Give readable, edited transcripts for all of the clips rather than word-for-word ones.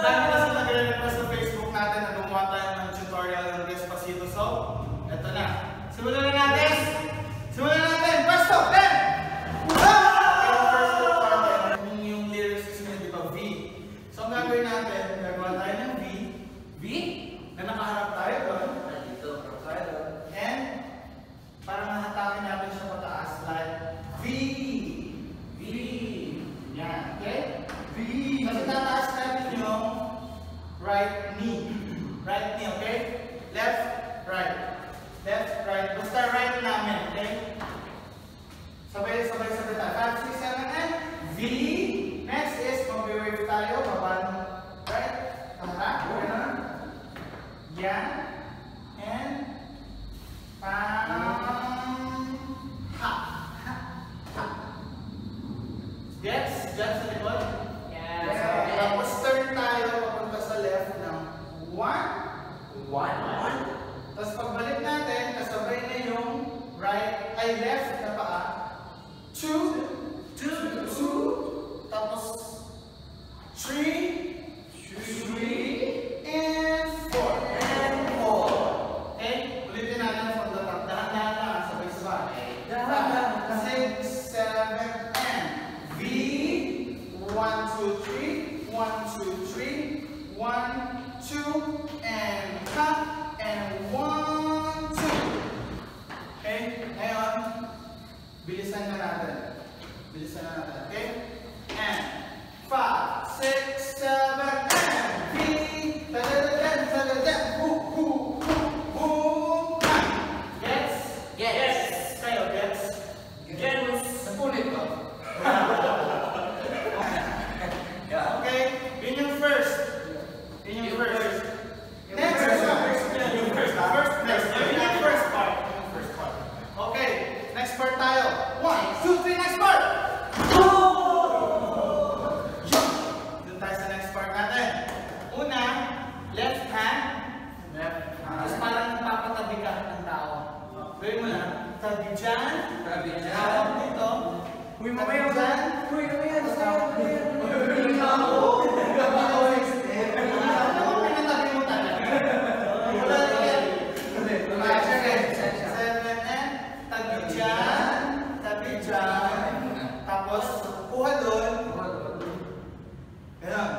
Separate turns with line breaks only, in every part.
dami kasi nagre-request sa Facebook natin na gumawa tayo ng tutorial ng Despacito. So, eto na. Simulan na natin! Simulan na natin! First stop! Then! Yung lyrics is yun, di ba? V. So, ang gagawin natin, gagawa tayo ng V. V? Na nakaharap tayo doon. Dito, tayo doon. And, parang nahatakin natin siya pataas. Like, V. V. Yan, okay? V. Kasi tataas natin yung right knee. Right knee, okay? Left, right. Left, right. Basta right namin, okay? Sabay tayo. 5, 6, 7, and V. Next is, mag-wave tayo. Baba ng right. Ganun. Yan. And, Gets? Gets sa likod? Yes. Tapos turn tayo papunta sa left ng 1. Tapos pagbalik natin, kasabay na yung right, ay left na paa. 2. Tapos 3. And 4. Okay? Ulitin natin from the top. Dahan-dahan lang, sabay-sabay. 5, 6, 7, and V. 1, 2, 3. 1, 2, 3. 1, 2, and cut. And 1, 2. Okay? Ngayon, bilisan na natin. Okay? And 5, 6, 7, and V. Gets? Kayo, gets? Napunit ko. Okay? Yun yung first. Next part. Okay, next part tayo. 1, 2, 3, next part. Doon tayo sa next part natin. Una, left hand. Tapos parang nagpapatabi ka ng tao. Gawin mo lang. Tabi dyan. Hawak dito. Tabi dyan. Tapos, kuha doon. Ganun.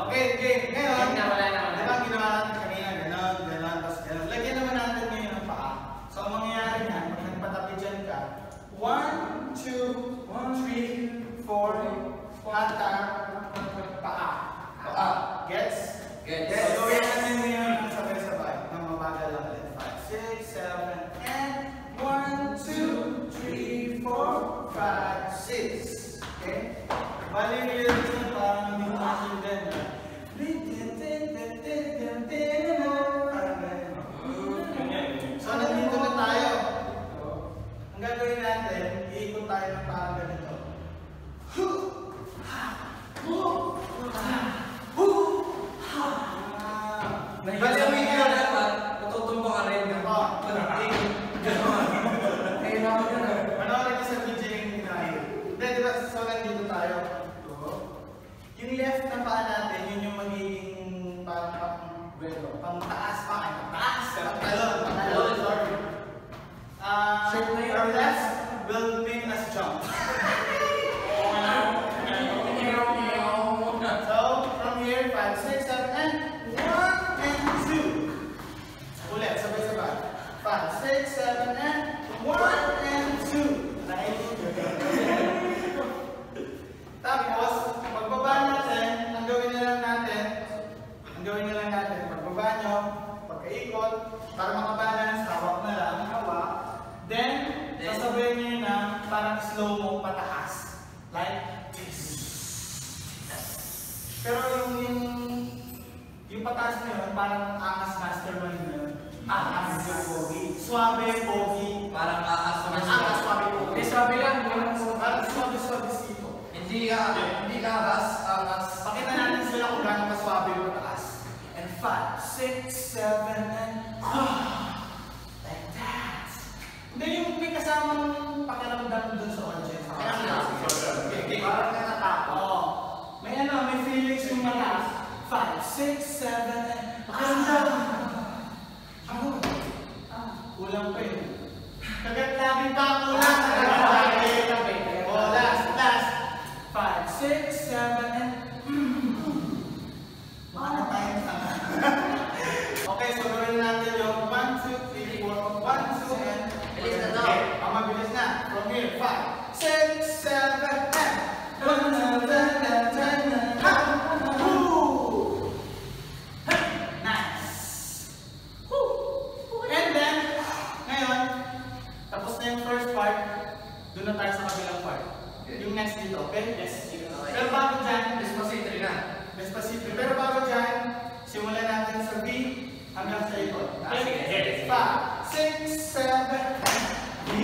Okay. Ngayon, diba ginawa natin kanina, ganun, tapos ganun. Lagyan naman natin ngayon ang paa. So, ang mangyayari yan, pag nagpatabi dyan ka, 1, 2, 3, 4, hata, paa. Gets? So, gawin natin ngayon ang sabay-sabay. Nang mabagal lang ulit. 5, 6, 7, and 1, 2, 3, 4, 5, 6. Okay? Bali yung lyrics na parang hindi ko masindan. So, nandito na tayo. Ang gagawin natin, iikot tayo ng parang ganito. Bali ang video dapat, matutumbo ka rin. Panoorin niyo sa video yung hinahin. Hindi, diba? So, nandito tayo. Yung left na paa natin, yun yung magiging pang taas pa. Talon, sorry. Our left will make us jump. So, from here, 5, 6, 7, and 1, and 2. Ulit, sabay-sabay. 5, 6, 7, and 1, and 2. Tapos, pagbaba natin, ang gawin na lang natin, pagbaba nyo, pagkaikot, para makabalance, hawak na lang, hawak. Then, sasabihin nyo yun na parang slow-mo pataas. Like this. Pero yung pataas na yun, parang angas mastermind na yun. Angas yung pogi. Suabe, pogi. Parang angas suabe, pogi. Suabe lang, parang suabe dito. Hindi ka angas. Pakita natin sila kung gano'ng kaswabe yung pataas. And 5, 6, 7, and like that. Hindi yung Kulang pa yun. Kagat lagi pa kulang. Oh, last. 5, 6, 7, and... Baka na tayo tanga. Okay, so gawin natin yung 1, 2, 3, 4, 1, 2, and...
Bilis na to.
Ang mabilis na. From here, 5, 6, 7, and... Nice. And then, ngayon, tapos na yung first part, doon na tayo sa kabilang part. Yung next dito, okay? Yes. Pero bago dyan,
Despacito na.
Despacito. Pero bago dyan, simulan natin sa B hanggang sa ikot.
Sige.
5, 6, 7, B.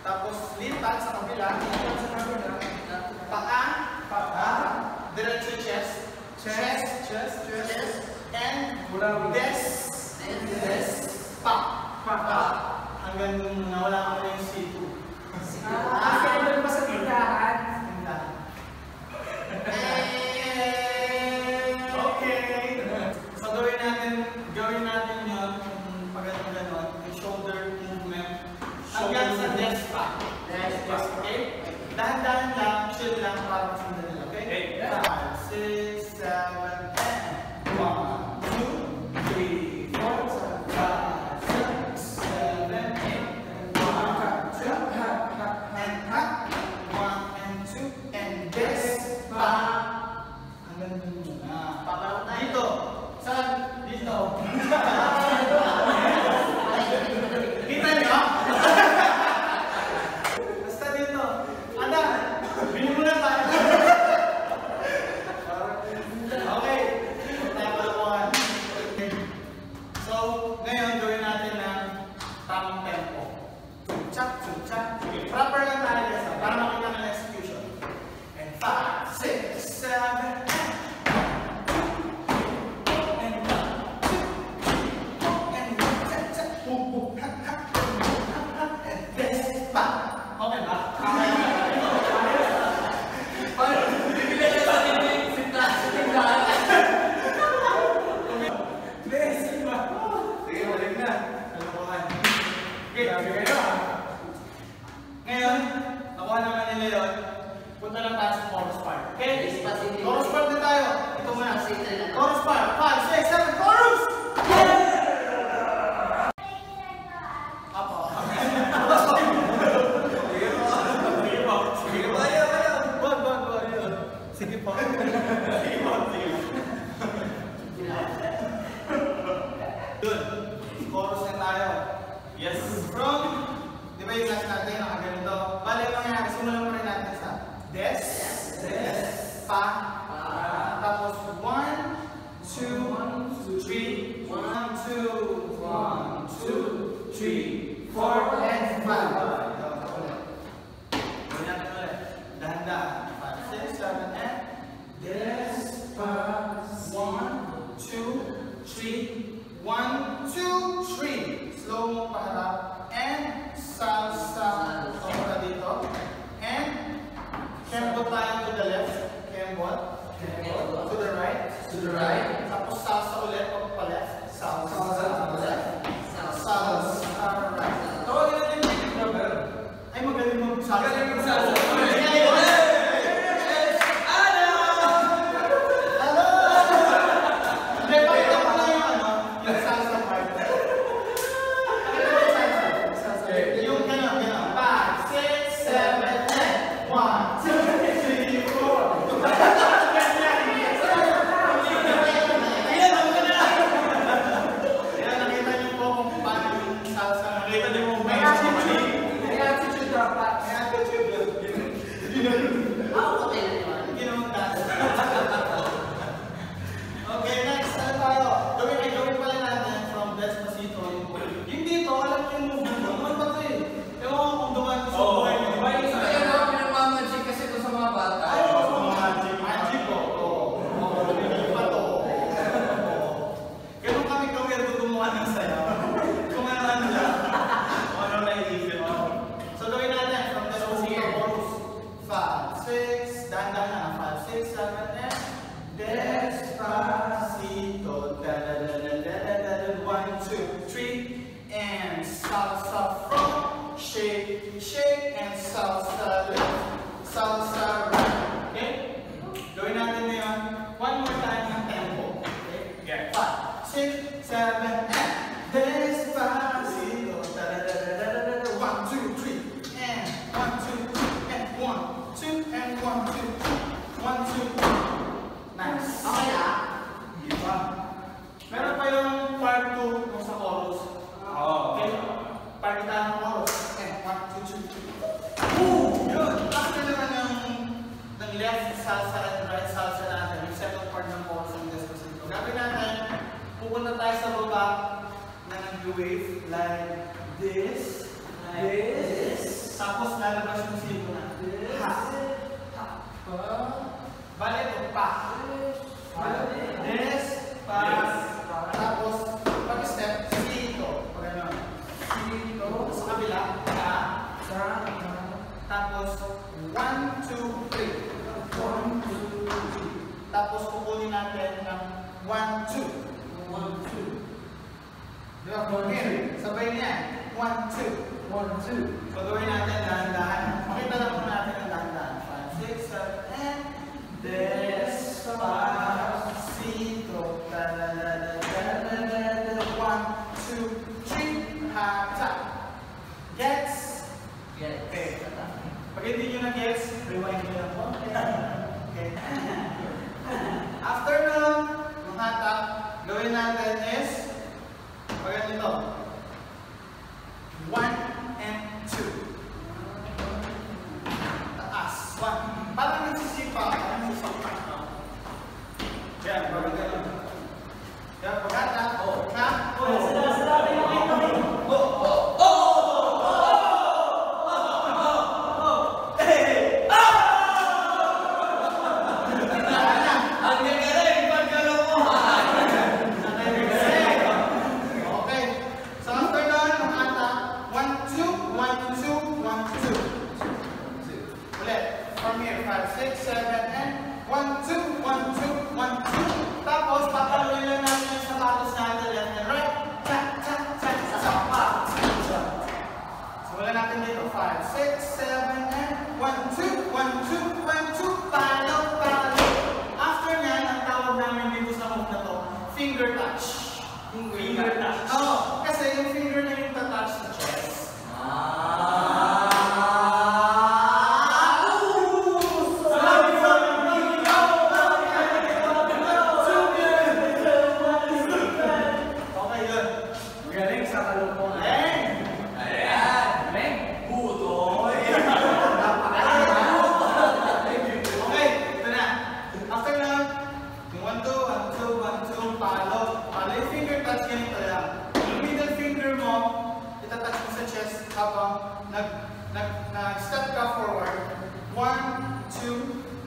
Tapos lipat sa kabila, paa, diretso chest, and des, pa. Hanggang nawala ko na yung C2.
Kaya doon pa sa tindahan.
Okay. So gawin natin yun, pag-ganon, yung shoulder movement. Hanggang sa desk pa. Okay? Dahan-dahan lang, chill lang para masundan nila. Okay? 5, 6, 7, 10. 1, 2, 3, 4, 5, 6, 7, 8. 1, 2, and up. 1 and 2, and desk pa. Hanggang dun muna. Dito. Saan? Dito. Kita niyo? Basta dito. Anda, bili mo na tayo. Okay. Tayo palakuhan. So, ngayon gawin natin ng tamang tempo. Chak. Proper lang tayo guys, para makita ng execution. And 5, 6, 7, okay ba? Sige, balik na. Ngayon, nakuha naman nila yun. Punta lang tayo sa chorus part. Okay? Chorus part na tayo. Ito muna. Chorus part. 5, 6, 7, chorus! Apo. Sige po. Good. Chorus na tayo. Yes. natin, nakaganito. Bale, ang mangyayari, simulan mo rin natin sa des, pa, tapos 1, 2, 3, 1, 2, 1, 2, 3, 4, and 5. Gawin natin ulit. Dahan-dahan. 5, 6, 7, and des, pa, 1, 2, 3, 1, 2, 3. Slow mo paharap. And salsa. Papunta dito. And kembot tayo to the left. Kembot. To the right. Tapos salsa ulit. Pa left. Salsa. Salsa. Right. Tawagin natin yung number. Ay, magaling mo salsa. Magaling mo salsa. Shake and salsa left, salsa right. Okay? Gawin natin ngayon. One more time ng tempo. Okay? 5, 6, 7, and despacito. 1, 2, 3, and 1, 2, 3, and 1, 2, and 1, 2, 1, 2. Nice. Okay na? Hindi pa. Meron pa yung part 2 sa chorus. Okay? Part tayo ng chorus. 1, 2, 3. Yun! After naman ng left salsa at right salsa natin, yung second part ng chorus ng Despacito. Gagawin natin, pupunta tayo sa baba na nag-wave like this, tapos lalabas yung silo na. Ha! Bale ito, pa. Des, pa. Tapos, pag-step, sito. Pag ano, sito. Sa kabila, ka. Tapos 1, 2, 3. 1, 2, 3. Tapos kukunin natin ng 1, 2. 1, 2. Diba? Sabay niya. 1, 2. 1, 2. Pagawin natin dahan-dahan. Makita lang po natin ang dahan-dahan. 5, 6, 7, and Despacito. 1, 2, 3. Hata. Gets? Okay. Pag hindi nyo na-gets, rewind nyo lang po. Okay. After nun, yung hatak, gawin natin is, pag ganito, 1 and 2. Taas. 1. Parang nagsisipa. Yan, pag ganito. Yan, pag hatak, ka, finger touch. Finger touch. Oo, kasi yung finger na yung touch sa chest. Okay, yun. Galing sa kalungkuhan. Galing! Ayan! Galing! Buto! nag-step ka forward. 1, 2,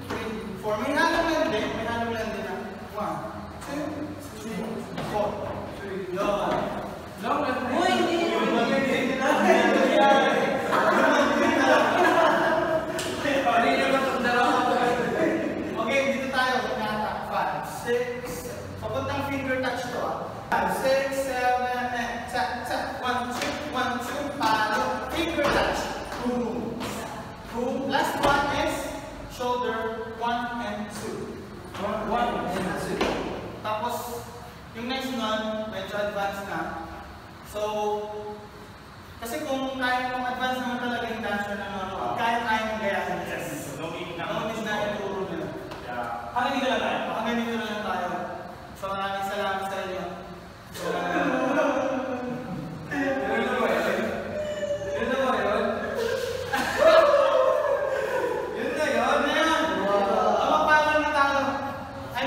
3, 4. May halong lang din. May halong lang din na. 1, 2, 3, 4. Yun.
Long lang.
Uy, hindi. Okay, dito tayo. 5, 6, papuntang finger touch to 5, 6, 7, 8, tap, tap, 1, 2, 1, 2, palo, finger touch, boom, boom. Last one is shoulder, 1 and 2. 1 and 2. Tapos, yung next nun, medyo advanced na. So, kasi kung kaya mong advance naman talaga yung dancer na ano, kaya mong gayahin.
Yes. No need
na ituro nila.
Hanggang dito lang tayo.
Hanggang dito na lang tayo. So maraming salamat sa inyo.
Yun na ba yun? Yun na ba yun?
Yun na yun. Magpapalan na tayo. Ay,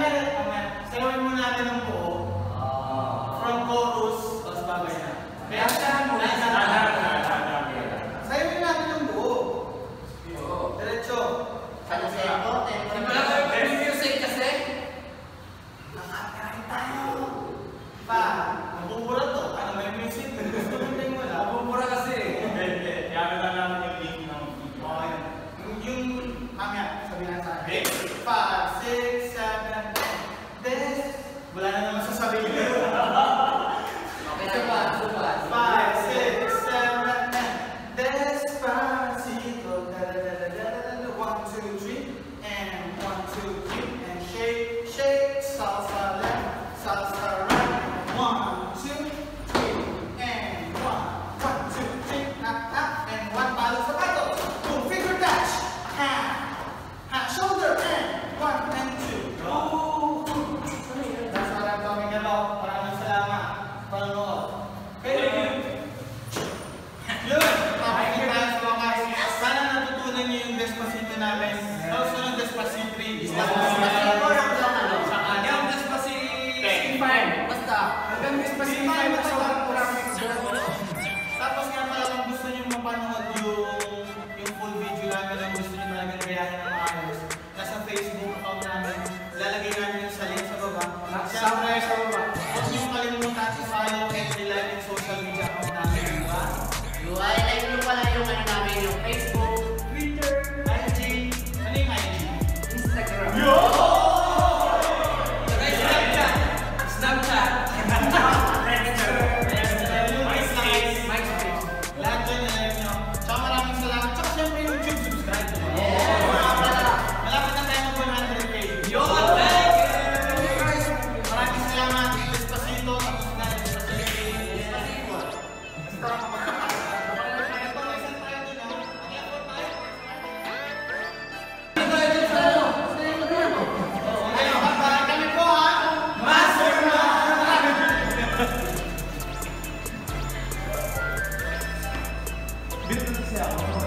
sayawin muna natin ang buo. From chorus, tapos babay na. Kaya saan mo? Sayawin natin ang buo. Diretso.
Ano sa ito?
May music kasi.
Nakakain tayo.
Pa, mabubura to. Ano may music? Gusto mo tayo wala?
Mabubura kasi.
Kaya na namin yung link ng video.
Okay. Yung, mamaya, sabihin na sa akin. 5, 6, 7, 8. This. Wala na naman sasabihin.
Okay, subat, subat.
5, 6, 7, 8. Despacito. 1, 2, 3. And 1, 2, 3. And shake, shake. Salsa left, salsa right. 1, 2, 3. And 1, 2, 3. Knock, knock. And 1, palo sa pato. Boom, finger touch. Hand, hand, shoulder. And 1 and 2. Oh, that's what I'm talking about. Maraming salamat. Panonood. Okay. Yun! Thank you so much. Sana natutunan niyo yung Despacito namin. Also ng Despacito 3 is
Despacito lang lang ano?
Hanggang Despacito 5.
Basta.
Hanggang Despacito 5 na sobrang kurang.
Tapos nga pala kung gusto niyo mapanood yung full video namin ang gusto niyo talagang gayahin ng maayos. Nasa Facebook account namin. Lalagay namin yung sa link sa baba.
Siyempre sa baba.
Huwag niyo kalimutan i-follow and i-like yung social media account namin. Diba?
UI, like nyo pala yung ano namin, yung Facebook,
Twitter, IG. Ano yung IG?
Instagram. Snapchat. MySpace.
Lahat dyan nilike nyo. Tsaka maraming salamat. Tsaka syempre YouTube, subscribe nyo. Malapit na tayo mag-100K. Maraming salamat. Despacito. Tapos na Despacito. Kami po ha.
Business siya ako.